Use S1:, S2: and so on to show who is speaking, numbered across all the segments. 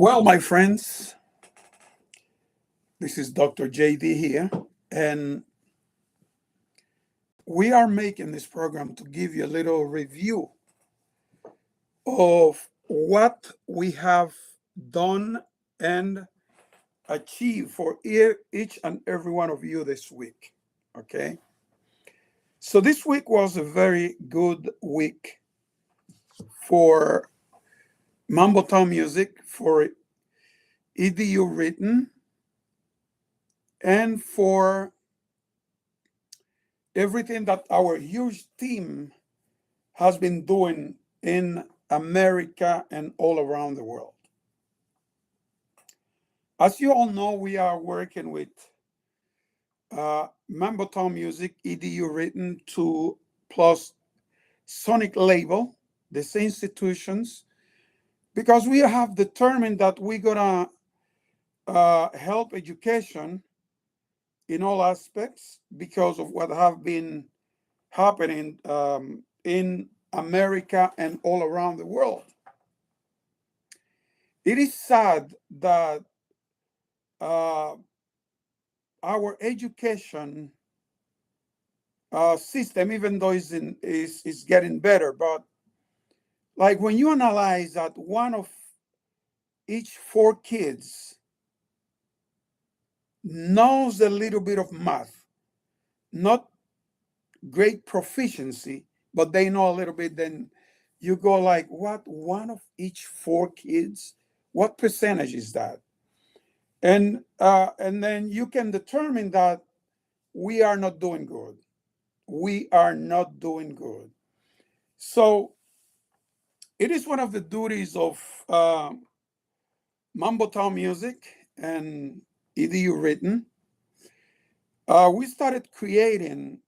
S1: Well, my friends, this is Dr. JD here, and we are making this program to give you a little review of what we have done and achieved for each and every one of you this week. Okay? So, this week was a very good week for Mambo Town Music, for EDU Written, and for everything that our huge team has been doing in America and all around the world. As you all know, we are working with Mambo Town Music, EDU Written, to plus Sonic Label, the same institutions, because we have determined that we're gonna help education in all aspects because of what have been happening in America and all around the world. It is sad that uh, our education system, even though is getting better, but like when you analyze that one of each four kids knows a little bit of math, not great proficiency, but they know a little bit, then you go like, what? One of each four kids? What percentage is that? And then you can determine that we are not doing good. We are not doing good. So it is one of the duties of Mambo Town Music and EDU Written. We started creating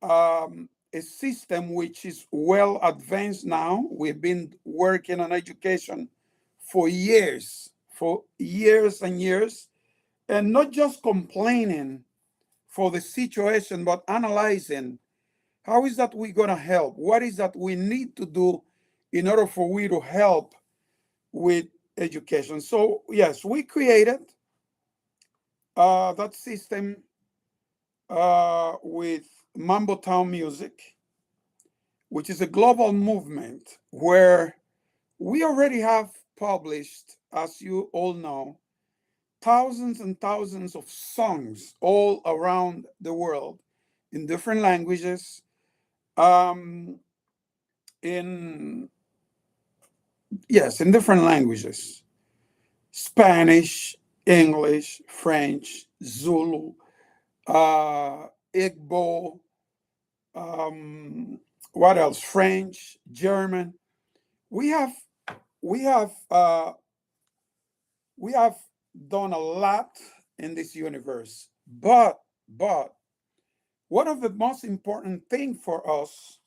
S1: a system which is well advanced now. We've been working on education for years and years, and not just complaining for the situation, but analyzing how is that we gonna help? What is that we need to do in order for we to help with education? So yes, we created that system with Mambo Town Music, which is a global movement where we already have published, as you all know, thousands and thousands of songs all around the world in different languages. Um, in yes, in different languages: Spanish, English, French, Zulu, Igbo, um, what else? French, German. We have we have uh, we have done a lot in this universe, but one of the most important thing for us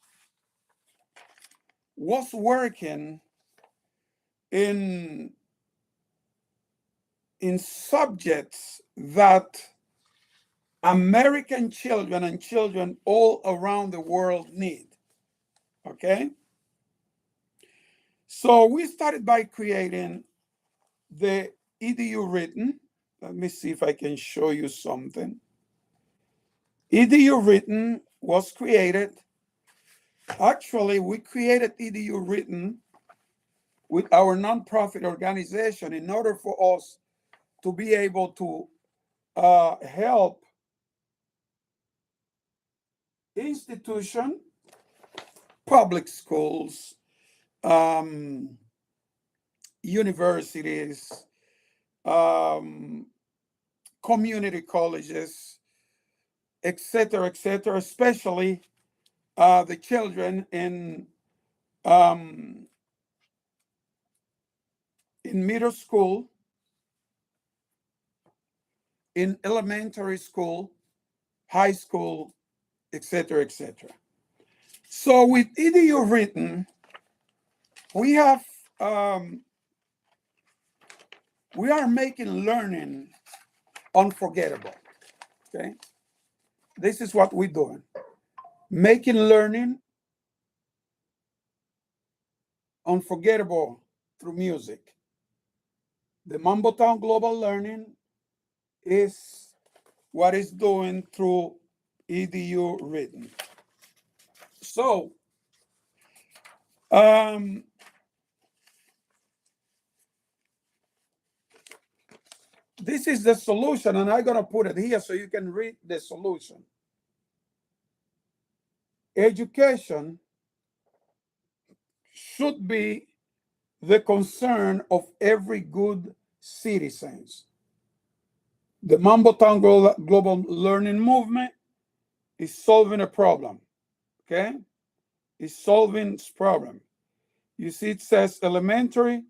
S1: was working in subjects that American children and children all around the world need. Okay? So we started by creating the EDU Written. Let me see if I can show you something. EDU Written was created. Actually, we created EDU Written with our nonprofit organization in order for us to be able to help institution, public schools, um, universities, um, community colleges, etc., especially the children um, in middle school, in elementary school, high school, etc. So with EDU Written, we have we are making learning unforgettable. Okay, this is what we're doing: making learning unforgettable through music. The Mambo Town Global Learning is what it's doing through EDU written. So, um, this is the solution, and I'm going to put it here so you can read the solution. Education should be the concern of every good citizen. The Mambo Town Global Learning Movement is solving a problem, okay? It's solving this problem. You see, it says elementary,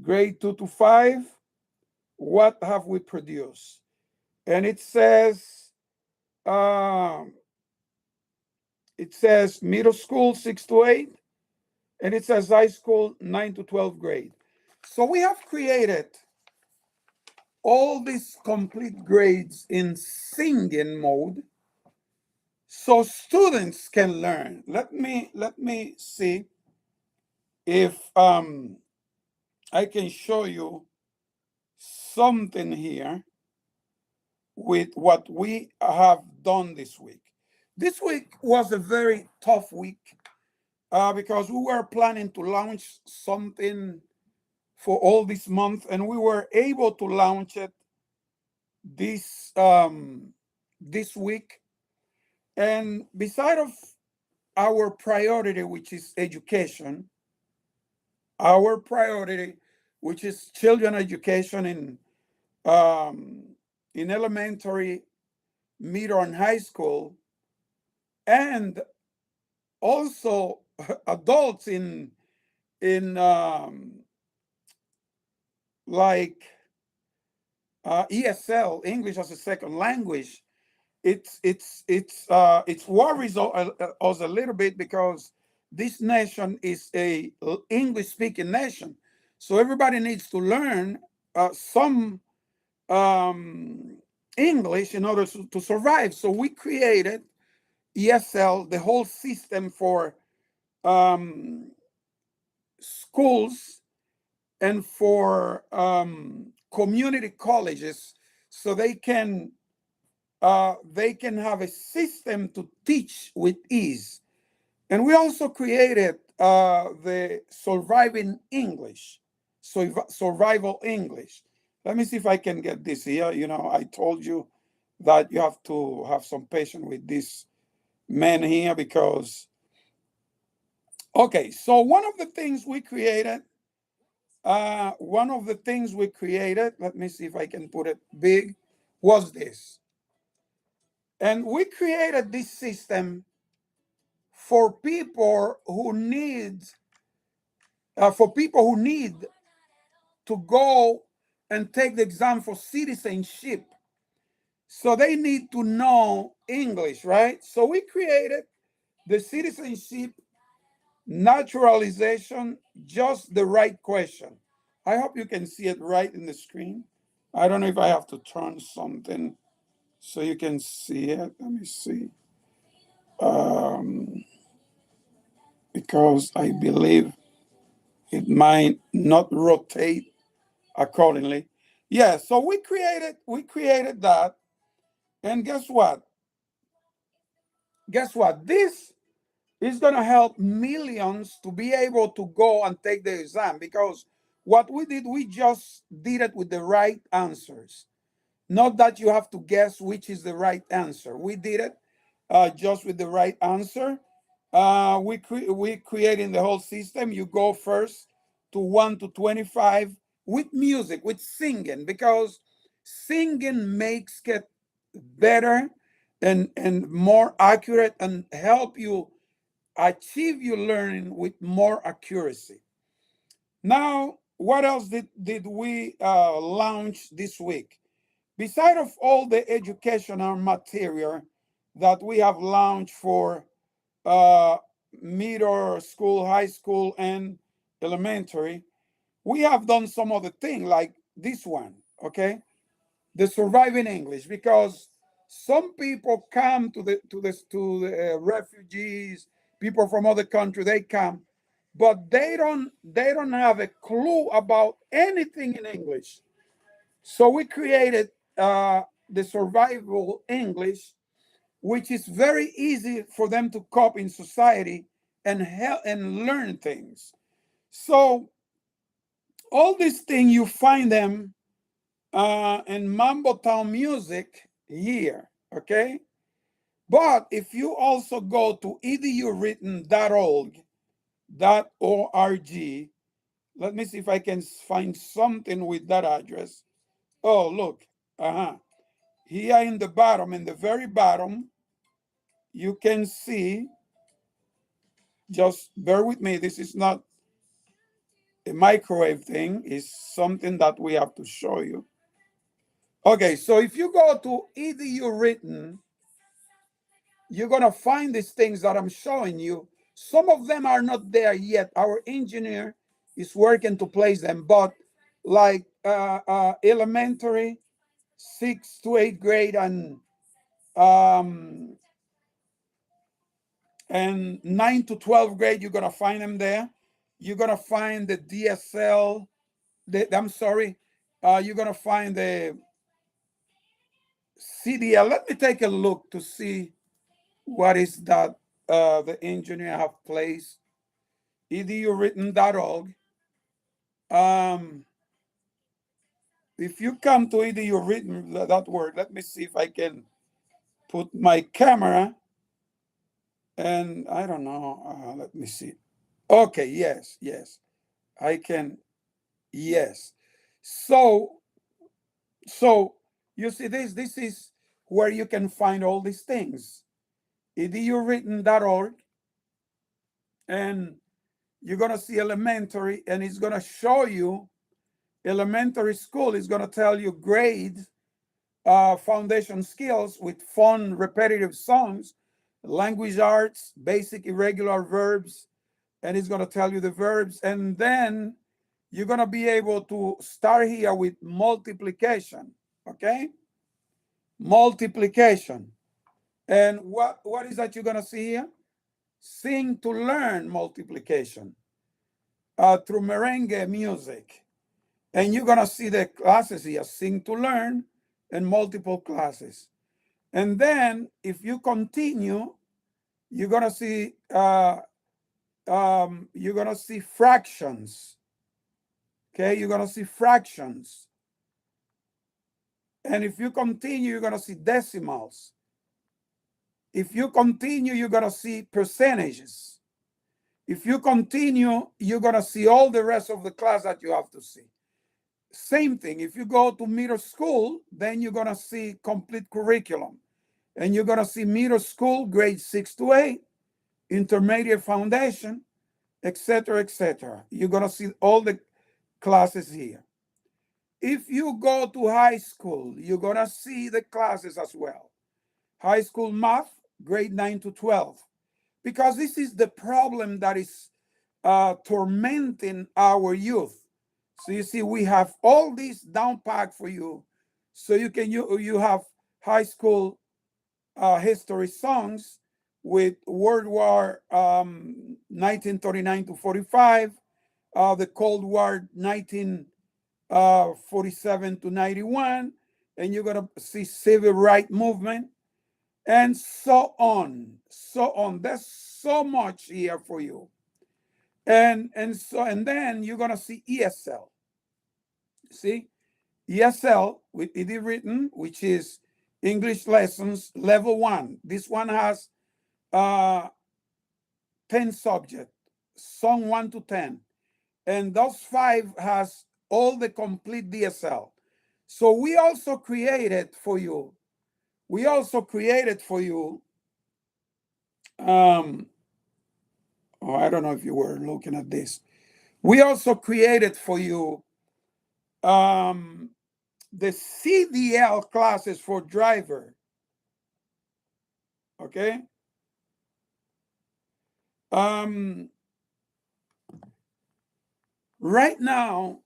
S1: grade 2 to 5, what have we produced? And um, it says middle school 6 to 8, and it says high school 9 to 12 grade. So we have created all these complete grades in singing mode so students can learn. Let me see if I can show you something here with what we have done this week. This week was a very tough week because we were planning to launch something for all this month, and we were able to launch it this this week. And beside of our priority, which is education, our priority, which is children education um, in elementary, middle, and high school, and also adults in like ESL, English as a second language. It's worries us a little bit because this nation is a English speaking nation, so everybody needs to learn some um, English in order to survive. So we created ESL, the whole system for um, schools and for community colleges, so they can have a system to teach with ease. And we also created the surviving English, survival English. Let me see if I can get this here. You know, I told you that you have to have some patience with this man here because, okay, so one of the things we created, let me see if I can put it big, was this. And we created this system for people who need to go and take the exam for citizenship. So they need to know English, right? So we created the citizenship naturalization, just the right question. I hope you can see it right in the screen. I don't know if I have to turn something so you can see it. Let me see. Um, because I believe it might not rotate accordingly. Yeah, so we created that, and guess what? Guess what? This is going to help millions to be able to go and take the exam because what we did, we just did it with the right answers. Not that you have to guess which is the right answer. We did it just with the right answer. We creating the whole system. You go first to 1 to 25 with music, with singing, because singing makes it better and more accurate and help you achieve your learning with more accuracy. Now, what else did we launch this week? Beside of all the educational material that we have launched for uh, middle school, high school, and elementary, we have done some other thing like this one, okay? The surviving English, because some people come to the refugees, people from other countries, they come, but they don't have a clue about anything in English. So we created the survival English, which is very easy for them to cope in society and help and learn things. So all these things you find them in Mambo Town music here, okay? But if you also go to edurewritten.org, .org, let me see if I can find something with that address. Oh, look, here in the bottom, in the very bottom, you can see, just bear with me, this is not a microwave thing, it's something that we have to show you. Okay, so if you go to edurewritten, you're going to find these things that I'm showing you. Some of them are not there yet. Our engineer is working to place them, but like elementary, 6th to 8th grade, um, and 9th to 12th grade, you're going to find them there. You're going to find the DSL, you're going to find the CDL. Let me take a look to see what is that the engineer have placed. edurewritten.org. If you come to edurewritten.org, let me see if I can put my camera, and I don't know, let me see. Okay, yes, I can, yes. So you see this is where you can find all these things. edurewritten.org, and you're going to see elementary, and it's going to show you elementary school. Is going to tell you grade foundation skills with fun repetitive songs, language arts, basic irregular verbs, and it's going to tell you the verbs. And then you're going to be able to start here with multiplication, okay? Multiplication. And what is that you're going to see here? Sing to learn multiplication through merengue music. And you're going to see the classes here, sing to learn, and multiple classes. And then if you continue, you're going to see fractions. Okay, you're going to see fractions. And if you continue, you're going to see decimals. If you continue, you're going to see percentages. If you continue, you're going to see all the rest of the class that you have to see. Same thing. If you go to middle school, then you're going to see complete curriculum. And you're going to see middle school, grade 6 to 8, intermediate foundation, etc., etc. You're going to see all the classes here. If you go to high school, you're going to see the classes as well. High school math, grade 9 to 12. Because this is the problem that is tormenting our youth. So you see, we have all this down packed for you. So you have high school history songs with World War 1939 to 45, the Cold War 1947 to 91, and you're going to see civil rights movement, and so on, so on. There's so much here for you. And then you're going to see ESL. See? ESL with edurewritten, which is English lessons level 1. This one has 10 subjects, song 1 to 10. And those 5 has all the complete DSL. So we also created for you, I don't know if you were looking at this. We also created for you the CDL classes for driver. Okay. Right now,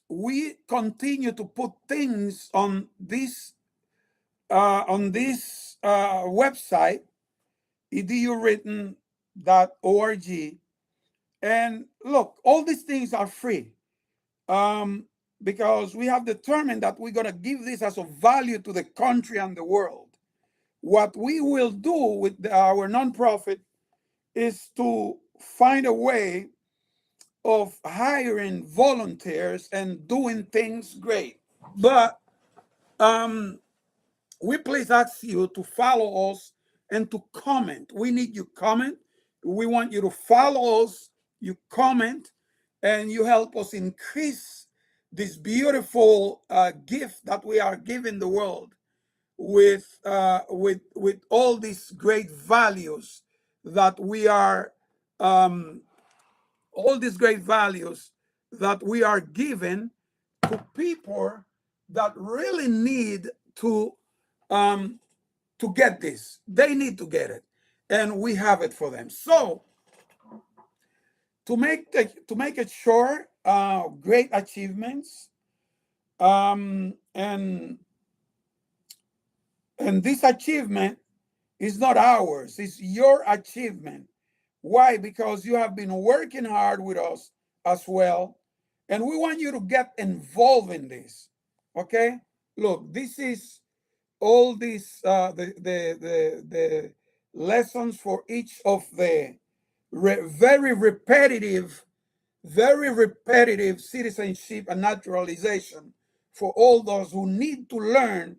S1: we continue to put things on this website, edurewritten.org, And look, all these things are free, um, because we have determined that we're going to give this as a value to the country and the world. What we will do with our nonprofit is to find a way of hiring volunteers and doing things great. But um, we please ask you to follow us and to comment. We need you comment. We want you to follow us, you comment, and you help us increase this beautiful gift that we are giving the world with all these great values that we are um, all these great values that we are given to people that really need to um, to get this. They need to get it, and we have it for them. So to make it short, great achievements, and this achievement is not ours; it's your achievement. Why? Because you have been working hard with us as well, and we want you to get involved in this. Okay? Look, this is all these the lessons for each of the very repetitive citizenship and naturalization for all those who need to learn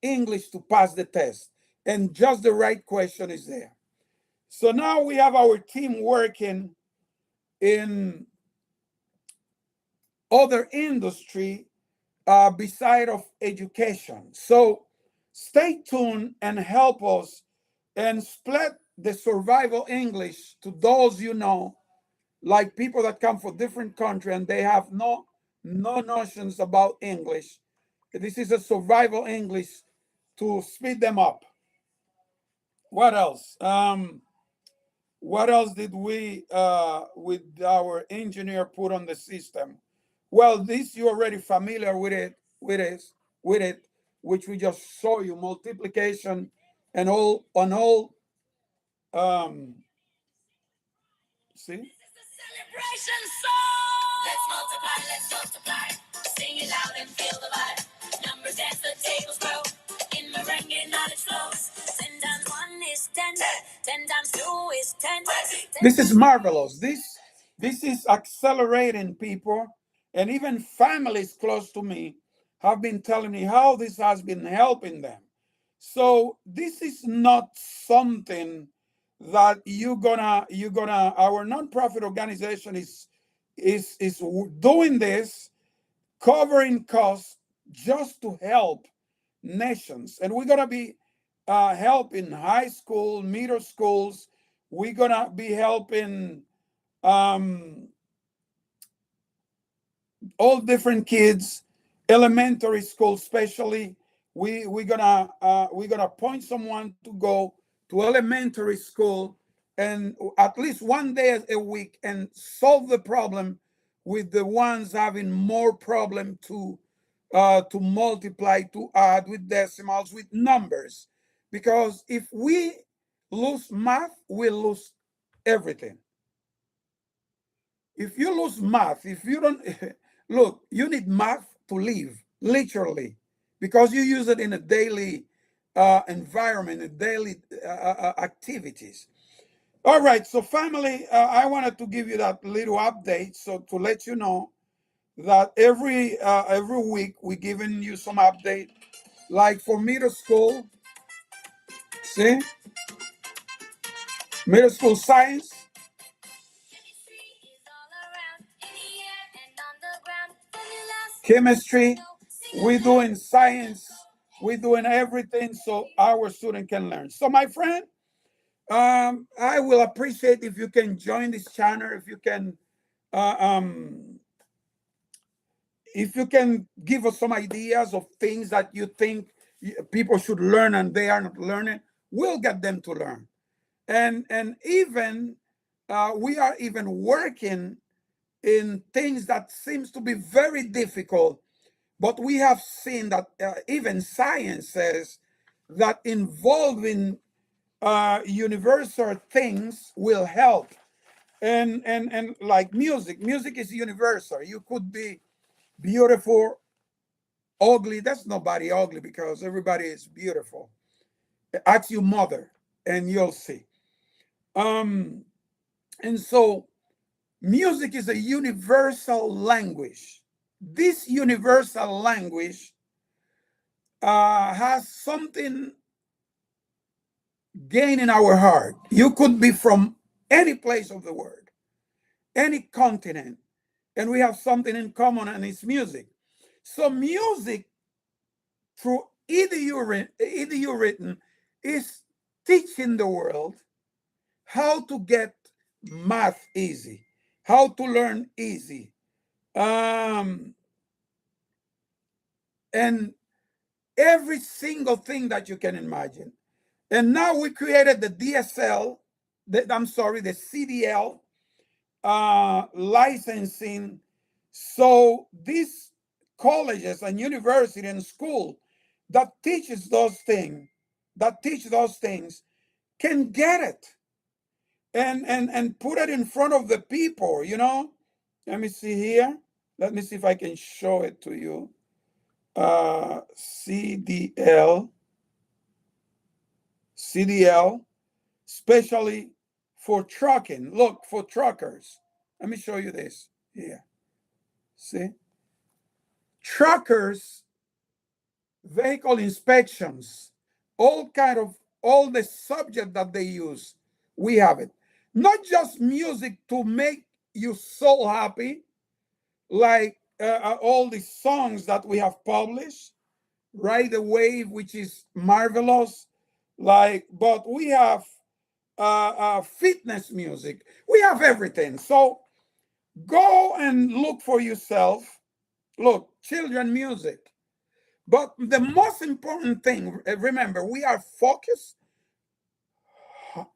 S1: English to pass the test. And just the right question is there. So now we have our team working in other industry beside of education. So stay tuned and help us and split the survival English to those you know, like people that come from different countries and they have no notions about English. This is a survival English to speed them up. What else? What else did we, with our engineer, put on the system? Well, this you're already familiar with it, which we just saw you multiplication and all on all. Um, see, celebration song. Let's multiply. Sing it loud and feel the vibe. Numbers dance, the tables grow. In merengue, knowledge flows. 10 times 1 is 10. 10 times 2 is 10. This is marvelous. This is accelerating people, and even families close to me have been telling me how this has been helping them. So this is not something that you're gonna our nonprofit organization is doing this, covering costs just to help nations, and we're gonna be helping high school, middle schools. We're gonna be helping um, all different kids, elementary school especially. We're gonna appoint someone to go to elementary school and at least 1 day a week and solve the problem with the ones having more problem to multiply, to add with decimals, with numbers. Because if we lose math, we lose everything. If you lose math, if you don't look, you need math to live, literally, because you use it in a daily environment, in daily activities. All right, so family, I wanted to give you that little update, so to let you know that every week we're giving you some update, like for middle school. See, middle school science, chemistry, we're doing science, we're doing everything so our student can learn. So my friend, I will appreciate if you can join this channel, uh, um, if you can give us some ideas of things that you think people should learn and they are not learning. We'll get them to learn. And even we are even working in things that seems to be very difficult, but we have seen that even science says that involving universal things will help And like music is universal. You could be beautiful, ugly. That's nobody ugly because everybody is beautiful. Ask your mother and you'll see. Um, and so music is a universal language. This universal language has something gain in our heart. You could be from any place of the world, any continent, and we have something in common, and it's music. So music, through EDU written, is teaching the world how to get math easy, how to learn easy, um, and every single thing that you can imagine. And now we created the DSL, the CDL licensing. So these colleges and university and school that teach those things can get it and put it in front of the people, you know. Let me see here. Let me see if I can show it to you. CDL, CDL, especially for trucking. Look, for truckers. Let me show you this here. See? Truckers, vehicle inspections, all the subject that they use, we have it. Not just music to make you so happy, like all the songs that we have published, Ride the Wave, which is marvelous. Like, but we have fitness music. We have everything. So go and look for yourself. Look, children music. But the most important thing, remember, we are focused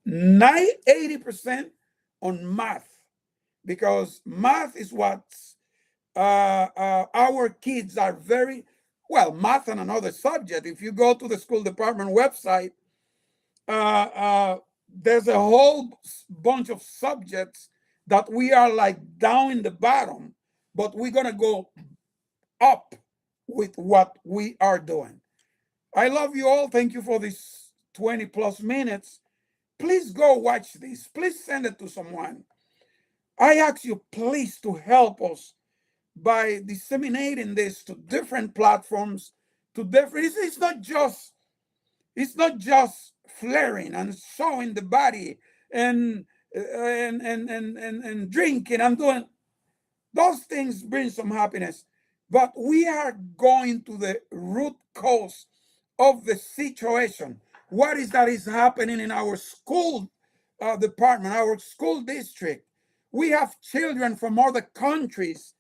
S1: 80% on math because math is what our kids are very well. Math and another subject. If you go to the school department website, uh, uh, there's a whole bunch of subjects that we are like down in the bottom, but we're gonna go up with what we are doing. I love you all. Thank you for this 20 plus minutes. Please go watch this. Please send it to someone. I ask you, please, to help us by disseminating this to different platforms, to different. It's not just flaring and showing the body and and drinking and doing those things bring some happiness. But we are going to the root cause of the situation. What is that is happening in our school department, our school district? We have children from other countries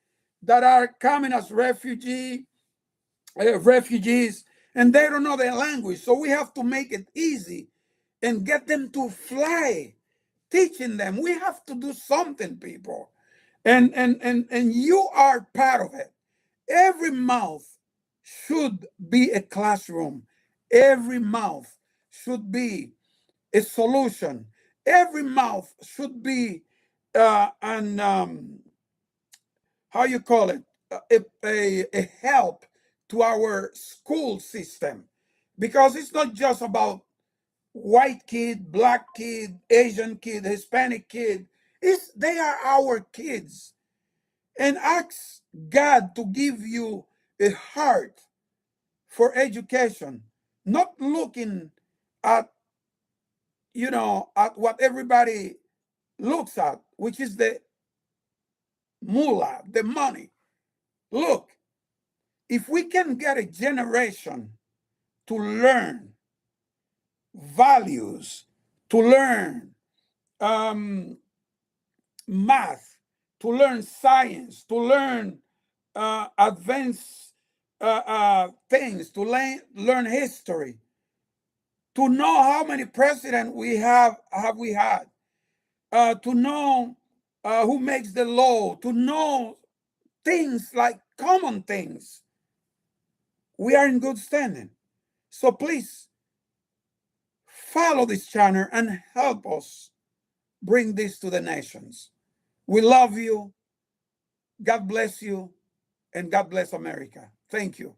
S1: that are coming as refugees, and they don't know their language. So we have to make it easy and get them to fly, teaching them. We have to do something, people. And you are part of it. Every mouth should be a classroom. Every mouth should be a solution. Every mouth should be an how you call it, a help to our school system, because it's not just about white kid, black kid, Asian kid, Hispanic kid. They are our kids. And ask God to give you a heart for education, not looking at, at what everybody looks at, which is the moolah, the money. Look, if we can get a generation to learn values, to learn um, math, to learn science, to learn advanced things, to learn history, to know how many presidents have we had, to know who makes the law, to know things like common things. We are in good standing. So please follow this channel and help us bring this to the nations. We love you. God bless you, and God bless America. Thank you.